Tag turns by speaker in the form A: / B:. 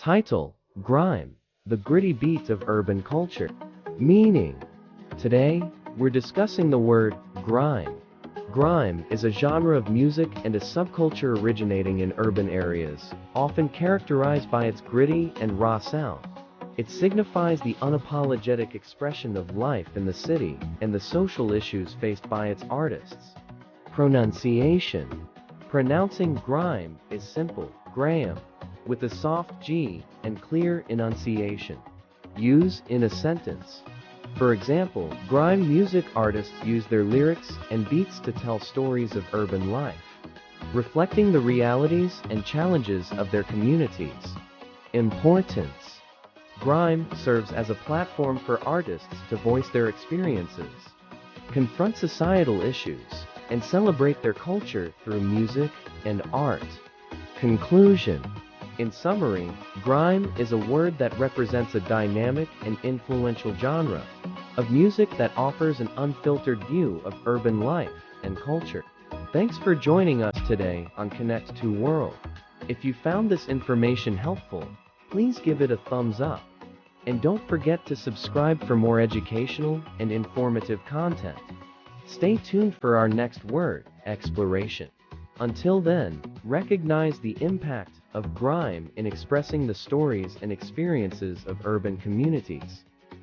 A: Title: Grime, the gritty beats of urban culture. Meaning: today, we're discussing the word grime. Grime is a genre of music and a subculture originating in urban areas, often characterized by its gritty and raw sound. It signifies the unapologetic expression of life in the city and the social issues faced by its artists. Pronunciation: pronouncing grime is simple, ɡraɪm, with a soft G and clear enunciation. Use in a sentence. For example, grime music artists use their lyrics and beats to tell stories of urban life, reflecting the realities and challenges of their communities. Importance: grime serves as a platform for artists to voice their experiences, confront societal issues, and celebrate their culture through music and art. Conclusion: in summary, grime is a word that represents a dynamic and influential genre of music that offers an unfiltered view of urban life and culture. Thanks for joining us today on Connect to World. If you found this information helpful, please give it a thumbs up. And don't forget to subscribe for more educational and informative content. Stay tuned for our next word exploration. Until then, recognize the impact of grime in expressing the stories and experiences of urban communities.